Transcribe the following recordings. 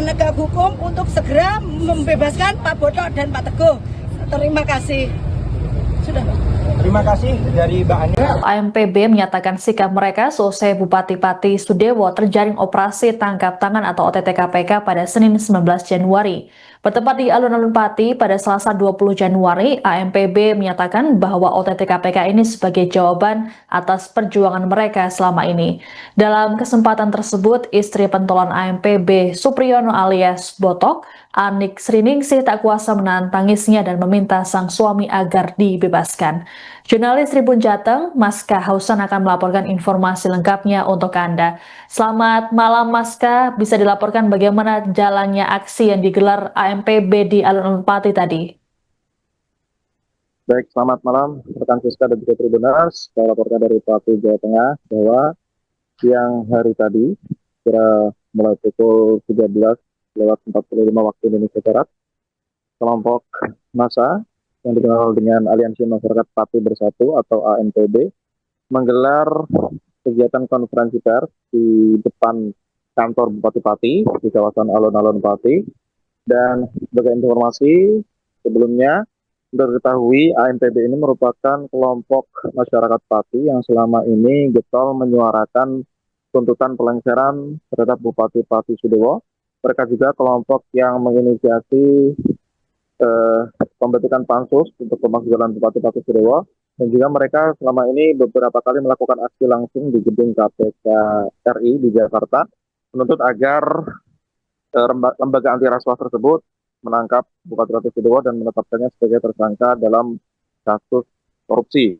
penegak hukum untuk segera membebaskan Pak Boto dan Pak Teguh. Terima kasih. Sudah. Terima kasih dari Mbak Ani. AMPB menyatakan sikap mereka seusai Bupati Pati Sudewo terjaring operasi tangkap tangan atau OTT KPK pada Senin 19 Januari. Bertempat di alun-alun Pati pada Selasa 20 Januari, AMPB menyatakan bahwa OTT KPK ini sebagai jawaban atas perjuangan mereka selama ini. Dalam kesempatan tersebut, istri pentolan AMPB Supriyono alias Botok, Anik Sriningsih tak kuasa menahan tangisnya dan meminta sang suami agar dibebaskan. Jurnalis Tribun Jateng, Maska Hausan akan melaporkan informasi lengkapnya untuk Anda. Selamat malam Maska, bisa dilaporkan bagaimana jalannya aksi yang digelar AMPB di alun-alun Pati tadi? Baik, selamat malam rekan Siska dan juga Tribuners. Saya laporkan dari Pati, Jawa Tengah bahwa siang hari tadi, kira mulai pukul 13:45 waktu Indonesia Barat, kelompok massa yang dikenal dengan Aliansi Masyarakat Pati Bersatu atau AMPB menggelar kegiatan konferensi pers di depan kantor Bupati Pati di kawasan alun-alun Pati. Dan sebagai informasi sebelumnya, sudah diketahui AMPB ini merupakan kelompok masyarakat Pati yang selama ini getol menyuarakan tuntutan pelengseran terhadap Bupati Pati Sudewo. Mereka juga kelompok yang menginisiasi pembentukan pansus untuk pemakzulan Bupati Pati Sudewo, dan juga mereka selama ini beberapa kali melakukan aksi langsung di gedung KPK RI di Jakarta menuntut agar lembaga anti rasuah tersebut menangkap Bupati Pati Sudewo dan menetapkannya sebagai tersangka dalam kasus korupsi.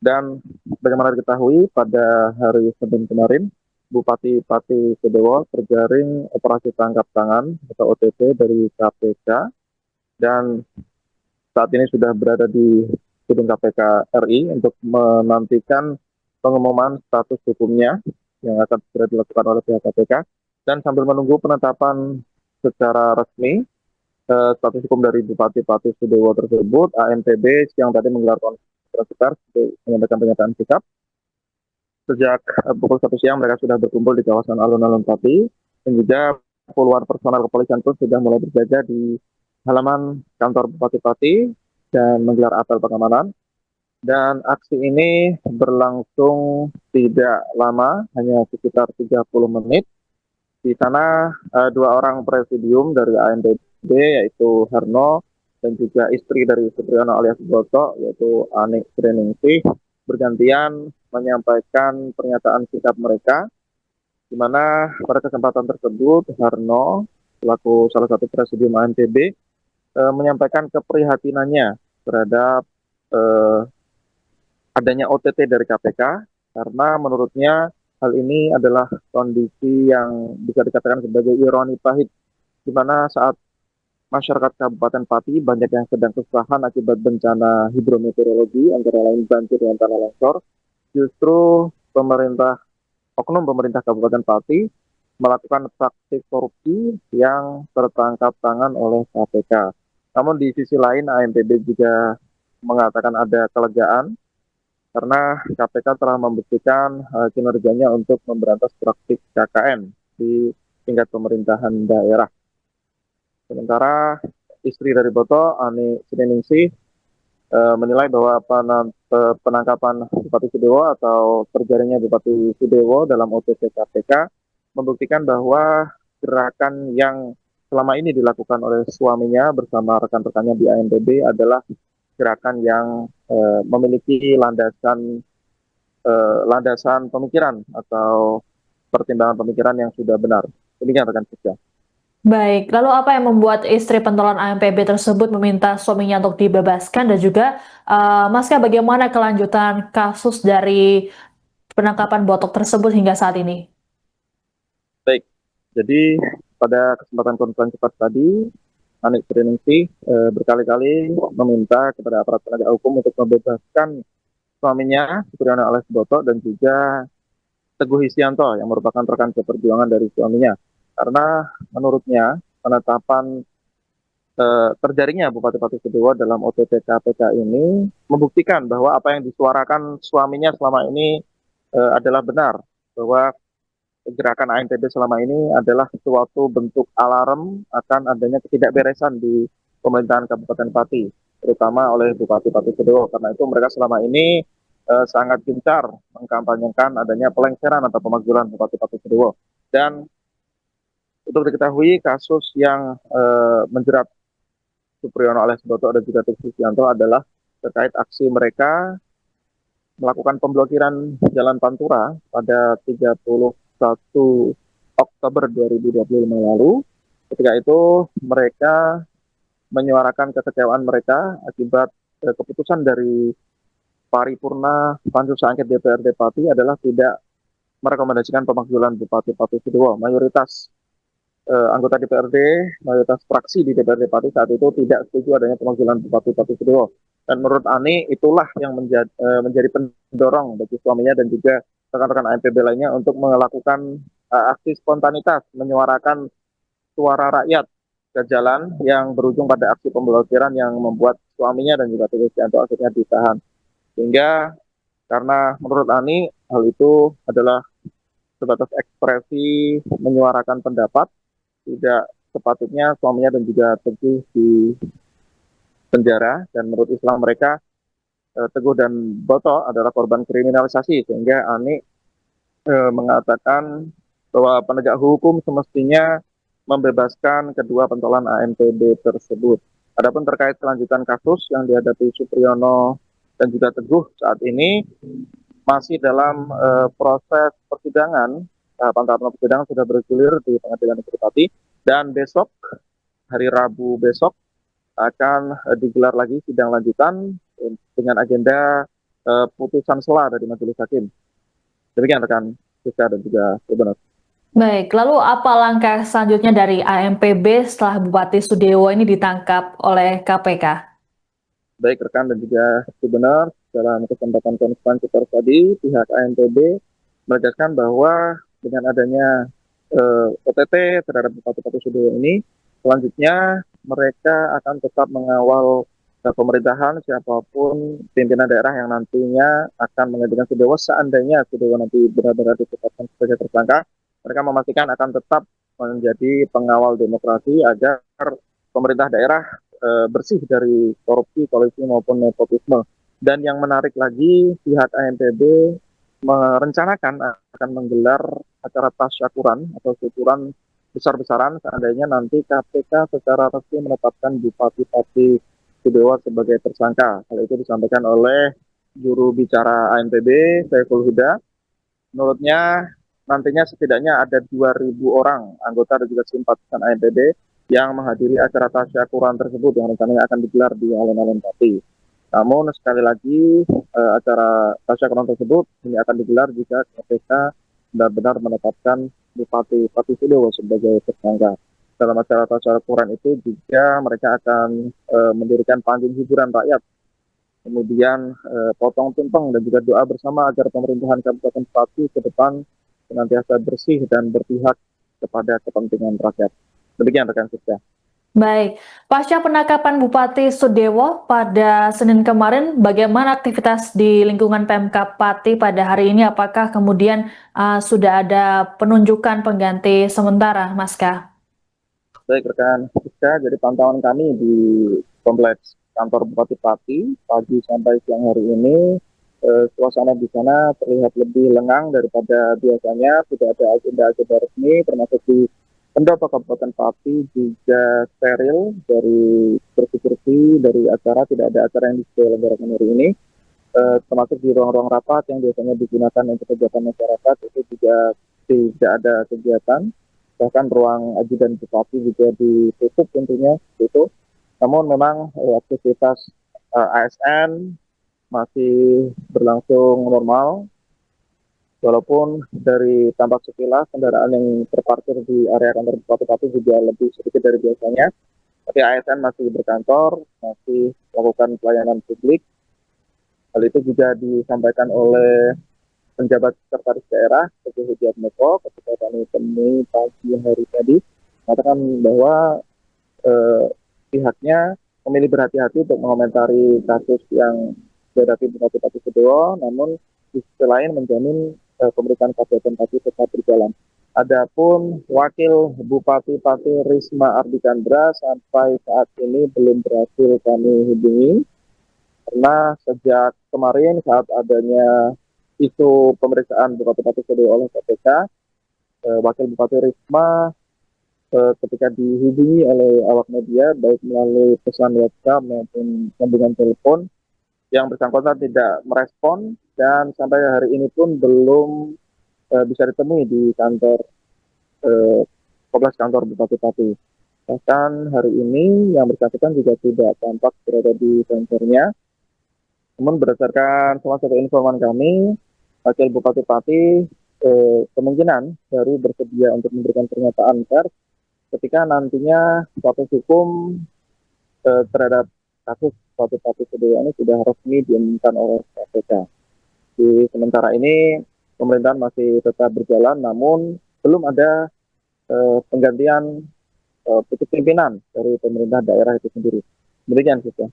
Dan bagaimana diketahui pada hari Senin kemarin, Bupati Pati Sudewo terjaring operasi tangkap tangan atau OTT dari KPK dan saat ini sudah berada di gedung KPK RI untuk menantikan pengumuman status hukumnya yang akan segera dilakukan oleh pihak KPK, dan sambil menunggu penetapan secara resmi status hukum dari Bupati Pati Sudewo tersebut, AMPB siang tadi menggelar konferensi pers untuk menyampaikan pernyataan sikap. Sejak pukul 1 siang mereka sudah berkumpul di kawasan alun-alun Pati, dan juga puluhan personel kepolisian pun sudah mulai berjaga di halaman kantor Bupati Pati dan menggelar apel pengamanan. Dan aksi ini berlangsung tidak lama, hanya sekitar 30 menit. Di sana dua orang presidium dari AMPB yaitu Herno dan juga istri dari Supriyono alias Boto yaitu Anik Sriningsih bergantian menyampaikan pernyataan sikap mereka, di mana pada kesempatan tersebut Herno selaku salah satu presidium AMPB menyampaikan keprihatinannya terhadap adanya OTT dari KPK, karena menurutnya hal ini adalah kondisi yang bisa dikatakan sebagai ironi pahit, di mana saat masyarakat Kabupaten Pati banyak yang sedang kesusahan akibat bencana hidrometeorologi, antara lain banjir dan tanah longsor, justru oknum pemerintah Kabupaten Pati melakukan praktik korupsi yang tertangkap tangan oleh KPK. Namun di sisi lain AMPB juga mengatakan ada kelegaan karena KPK telah membuktikan kinerjanya untuk memberantas praktik KKN di tingkat pemerintahan daerah. Sementara istri dari Boto, Anik Sriningsih, menilai bahwa penangkapan Bupati Sudewo atau terjaringnya Bupati Sudewo dalam OTT KPK membuktikan bahwa gerakan yang selama ini dilakukan oleh suaminya bersama rekan-rekannya di AMPB adalah gerakan yang memiliki landasan pemikiran atau pertimbangan pemikiran yang sudah benar. Demikian rekan Siska. Baik, lalu apa yang membuat istri pentolan AMPB tersebut meminta suaminya untuk dibebaskan, dan juga Maska, bagaimana kelanjutan kasus dari penangkapan Botok tersebut hingga saat ini? Baik, jadi pada kesempatan konferensi pers tadi, Anik Sriningsih berkali-kali meminta kepada aparat penegak hukum untuk membebaskan suaminya, Supriyono alias Boto, dan juga Teguh Hisyanto yang merupakan rekan seperjuangan dari suaminya. Karena menurutnya penetapan terjaringnya Bupati Pati Sudewo dalam OTT KPK ini membuktikan bahwa apa yang disuarakan suaminya selama ini adalah benar, bahwa gerakan ANTB selama ini adalah suatu bentuk alarm akan adanya ketidakberesan di pemerintahan Kabupaten Pati, terutama oleh Bupati Pati Sudewo. Karena itu mereka selama ini sangat gencar mengkampanyekan adanya pelengseran atau pemakzulan Bupati Pati Sudewo. Dan untuk diketahui kasus yang menjerat Supriyono alias Boto dan juga Teguh Supriyanto adalah terkait aksi mereka melakukan pemblokiran Jalan Pantura pada 31 Oktober 2025 lalu. Ketika itu mereka menyuarakan kekecewaan mereka akibat keputusan dari paripurna Pansus Angket DPRD Pati adalah tidak merekomendasikan pemakzulan Bupati Pati Sudewo. Mayoritas anggota DPRD, mayoritas fraksi di DPRD Pati saat itu tidak setuju adanya pemakzulan Bupati Pati Sudewo. Dan menurut Ani itulah yang menjadi pendorong bagi suaminya dan juga rekan-rekan ANTB lainnya untuk melakukan aksi spontanitas, menyuarakan suara rakyat ke jalan yang berujung pada aksi pemblokiran yang membuat suaminya dan juga Teguh Supriyanto akhirnya ditahan. Sehingga karena menurut Ani hal itu adalah sebatas ekspresi menyuarakan pendapat, tidak sepatutnya suaminya dan juga Teguh di penjara, dan menurut Islam mereka Teguh dan Boto adalah korban kriminalisasi, sehingga Ani mengatakan bahwa penegak hukum semestinya membebaskan kedua pentolan ANTB tersebut. Adapun terkait kelanjutan kasus yang dihadapi Supriyono dan juga Teguh saat ini masih dalam proses persidangan. Tahapan persidangan sudah bergulir di Pengadilan Negeri Pati, dan besok hari Rabu besok akan digelar lagi sidang lanjutan dengan agenda putusan sela dari majelis hakim. Demikian rekan Siska dan juga Gubernur. Baik, lalu apa langkah selanjutnya dari ANPB setelah Bupati Sudewo ini ditangkap oleh KPK? Baik rekan dan juga Gubernur, dalam kesempatan konferensi pers tadi, pihak ANPB menegaskan bahwa dengan adanya OTT terhadap Bupati Pati Sudewo ini, selanjutnya mereka akan tetap mengawal pemerintahan siapapun pimpinan daerah yang nantinya akan menggantikan Sudewo. Seandainya Sudewo nanti benar-benar ditetapkan sebagai tersangka, mereka memastikan akan tetap menjadi pengawal demokrasi agar pemerintah daerah bersih dari korupsi, kolusi maupun nepotisme. Dan yang menarik lagi, pihak ANPB merencanakan akan menggelar acara tasyakuran atau syukuran besar-besaran seandainya nanti KPK secara resmi menetapkan Bupati Pati Sudewo sebagai tersangka. Hal itu disampaikan oleh juru bicara ANPB, Saiful Huda. Menurutnya nantinya setidaknya ada 2.000 orang anggota dan juga simpatisan ANPB yang menghadiri acara tasyakuran tersebut yang rencananya akan digelar di alun-alun Pati. Namun sekali lagi acara tasyakuran tersebut ini akan digelar jika KPK benar-benar menetapkan Bupati Pati Sudewo sebagai tersangka. Dalam acara tasyakuran itu juga mereka akan mendirikan panggung hiburan rakyat, kemudian potong tumpeng dan juga doa bersama agar pemerintahan Kabupaten Pati ke depan senantiasa bersih dan berpihak kepada kepentingan rakyat. Demikian rekan Siska. Baik, pasca penangkapan Bupati Sudewo pada Senin kemarin, bagaimana aktivitas di lingkungan Pemkab Pati pada hari ini? Apakah kemudian sudah ada penunjukan pengganti sementara, Maska? Baik rekan Siska, jadi pantauan kami di kompleks kantor Bupati Pati pagi sampai siang hari ini, suasana di sana terlihat lebih lengang daripada biasanya. Tidak ada agenda-agenda resmi, termasuk di pendopo Kabupaten Pati juga steril dari bersih-bersih dari acara. Tidak ada acara yang diselenggarakan hari ini, termasuk di ruang-ruang rapat yang biasanya digunakan untuk kegiatan masyarakat itu juga tidak ada kegiatan. Bahkan ruang ajudan Bupati juga ditutup tentunya itu. Namun memang aktivitas ASN masih berlangsung normal. Walaupun dari tampak sekilas kendaraan yang terparkir di area kantor Bupati Pati juga lebih sedikit dari biasanya, tapi ASN masih berkantor, masih melakukan pelayanan publik. Hal itu juga disampaikan oleh penjabat sekretaris daerah Teguh Supriyanto ketika kami temui pagi hari tadi, mengatakan bahwa pihaknya memilih berhati-hati untuk mengomentari kasus yang dihadapi Bupati Pati Sudewo, namun di sisi lain menjamin pemerintahan Kabupaten Pati tetap berjalan. Adapun Wakil Bupati Pati Risma Ardichandra sampai saat ini belum berhasil kami hubungi karena sejak kemarin saat adanya isu pemeriksaan Bupati Pati Sudewo oleh KPK, Wakil Bupati Risma ketika dihubungi oleh awak media baik melalui pesan WhatsApp maupun sambungan telepon, yang bersangkutan tidak merespon dan sampai hari ini pun belum bisa ditemui di kantor kompleks kantor Bupati Pati. Bahkan hari ini yang bersangkutan juga tidak tampak berada di kantornya. Namun berdasarkan salah satu informan kami, Wakil Bupati Pati kemungkinan baru bersedia untuk memberikan pernyataan pers ketika nantinya proses hukum terhadap kasus Bupati Pati Sudewo ini sudah resmi diumumkan oleh KPK. Di sementara ini pemerintahan masih tetap berjalan, namun belum ada penggantian pucuk pimpinan dari pemerintah daerah itu sendiri. Demikian, Siska.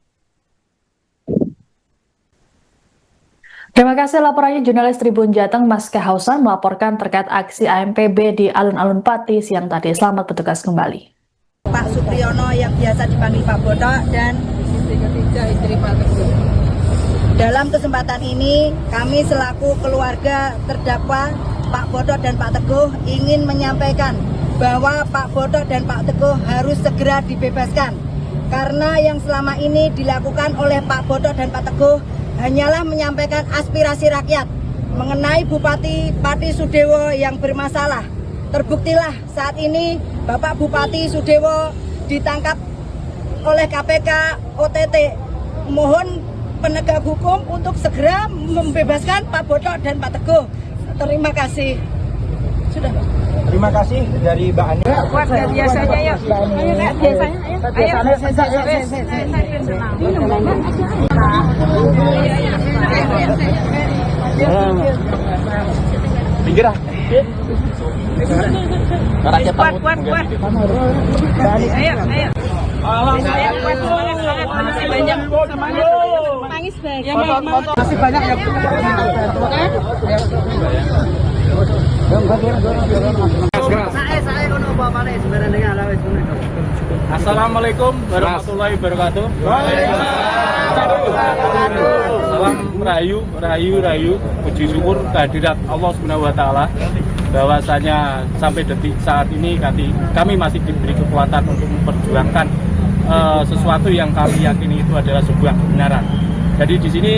Terima kasih laporannya jurnalis Tribun Jateng Mas Kahausan melaporkan terkait aksi AMPB di alun-alun Pati siang tadi. Selamat bertugas kembali. Pak Supriyono yang biasa dipanggil Pak Botok dan istri Pak Teguh. Dalam kesempatan ini kami selaku keluarga terdakwa Pak Botok dan Pak Teguh ingin menyampaikan bahwa Pak Botok dan Pak Teguh harus segera dibebaskan karena yang selama ini dilakukan oleh Pak Botok dan Pak Teguh hanyalah menyampaikan aspirasi rakyat mengenai Bupati Pati Sudewo yang bermasalah. Terbuktilah saat ini Bapak Bupati Sudewo ditangkap oleh KPK OTT. Mohon penegak hukum untuk segera membebaskan Pak Botok dan Pak Teguh. Terima kasih. Sudah. Terima kasih dari Mbak Ani. Warga biasanya yuk. Ayo Kak, biasanya ayo. Pinggir ah. Kuat. Ayo. Saya kuat semangat. Masih banyak. Nangis banyak. Masih banyak yang Assalamualaikum warahmatullahi wabarakatuh. Salam rayu, puji syukur kehadirat Allah Subhanahu wa taala bahwasanya sampai detik saat ini kami masih diberi kekuatan untuk memperjuangkan sesuatu yang kami yakini itu adalah sebuah kebenaran. Jadi di sini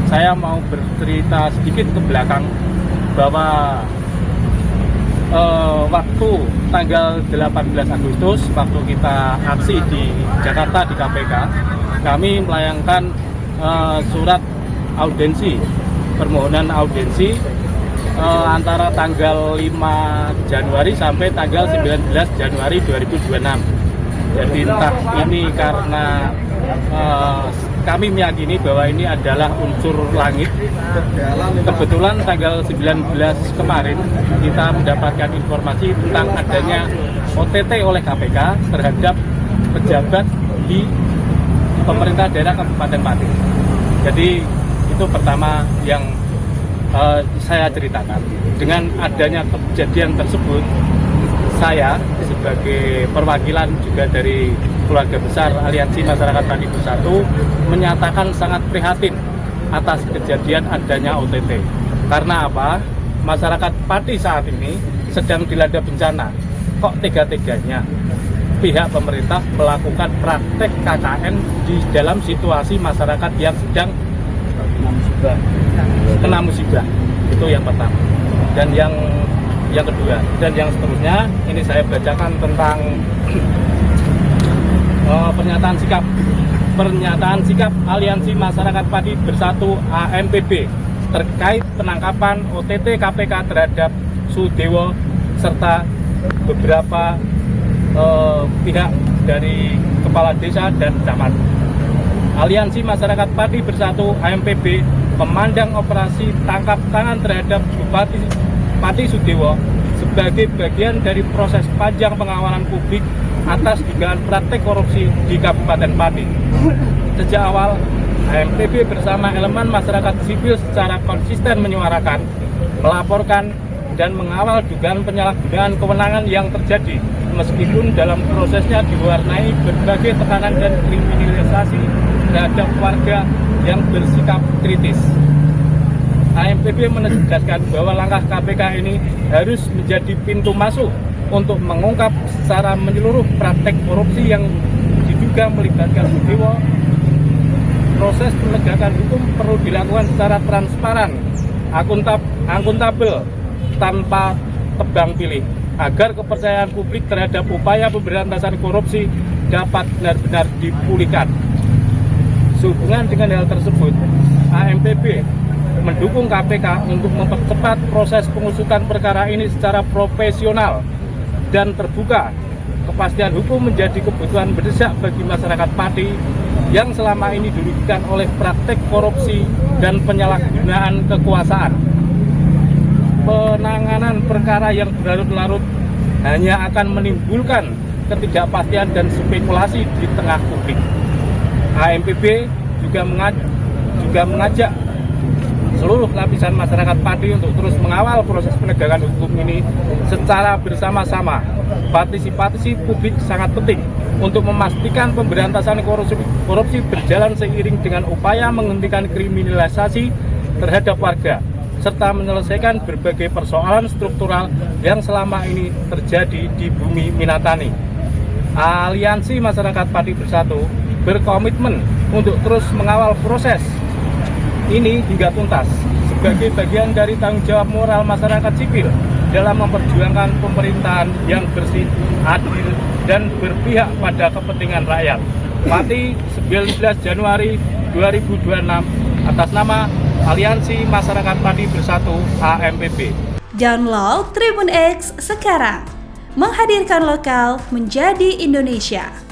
saya mau bercerita sedikit ke belakang bahwa waktu tanggal 18 Agustus waktu kita aksi di Jakarta di KPK, kami melayangkan surat audiensi, permohonan audiensi antara tanggal 5 Januari sampai tanggal 19 Januari 2026. Jadi entah ini karena kami meyakini bahwa ini adalah unsur langit. Kebetulan tanggal 19 kemarin kita mendapatkan informasi tentang adanya OTT oleh KPK terhadap pejabat di pemerintah daerah Kabupaten Pati. Jadi itu pertama yang saya ceritakan. Dengan adanya kejadian tersebut, saya sebagai perwakilan juga dari keluarga besar Aliansi Masyarakat Pati Bersatu menyatakan sangat prihatin atas kejadian adanya OTT. Karena apa? Masyarakat Pati saat ini sedang dilanda bencana. Kok tega-teganya pihak pemerintah melakukan praktek KKN di dalam situasi masyarakat yang sedang kena musibah? Itu yang pertama. Dan yang kedua dan yang seterusnya, ini saya bacakan tentang pernyataan sikap Aliansi Masyarakat Pati Bersatu AMPB terkait penangkapan OTT KPK terhadap Sudewo serta beberapa pihak dari kepala desa dan camat. Aliansi Masyarakat Pati Bersatu AMPB memandang operasi tangkap tangan terhadap Bupati Pati Sudewo sebagai bagian dari proses panjang pengawalan publik atas dugaan praktek korupsi di Kabupaten Pati. Sejak awal, AMPB bersama elemen masyarakat sipil secara konsisten menyuarakan, melaporkan, dan mengawal dugaan penyalahgunaan kewenangan yang terjadi, meskipun dalam prosesnya diwarnai berbagai tekanan dan kriminalisasi terhadap warga yang bersikap kritis. AMPB menegaskan bahwa langkah KPK ini harus menjadi pintu masuk untuk mengungkap secara menyeluruh praktek korupsi yang diduga melibatkan Sudewo. Proses penegakan hukum perlu dilakukan secara transparan, akuntabel, tanpa tebang pilih, agar kepercayaan publik terhadap upaya pemberantasan korupsi dapat benar-benar dipulihkan. Sehubungan dengan hal tersebut, AMPB mendukung KPK untuk mempercepat proses pengusutan perkara ini secara profesional dan terbuka. Kepastian hukum menjadi kebutuhan mendesak bagi masyarakat Pati yang selama ini dirugikan oleh praktek korupsi dan penyalahgunaan kekuasaan. Penanganan perkara yang berlarut-larut hanya akan menimbulkan ketidakpastian dan spekulasi di tengah publik. AMPB juga mengajak seluruh lapisan masyarakat Pati untuk terus mengawal proses penegakan hukum ini secara bersama-sama. Partisipasi publik sangat penting untuk memastikan pemberantasan korupsi berjalan seiring dengan upaya menghentikan kriminalisasi terhadap warga, serta menyelesaikan berbagai persoalan struktural yang selama ini terjadi di bumi Minatani. Aliansi Masyarakat Pati Bersatu berkomitmen untuk terus mengawal proses ini hingga tuntas sebagai bagian dari tanggung jawab moral masyarakat sipil dalam memperjuangkan pemerintahan yang bersih, adil, dan berpihak pada kepentingan rakyat. Pati 19 Januari 2026 atas nama Aliansi Masyarakat Pati Bersatu AMPB. Download Tribun X sekarang, menghadirkan lokal menjadi Indonesia.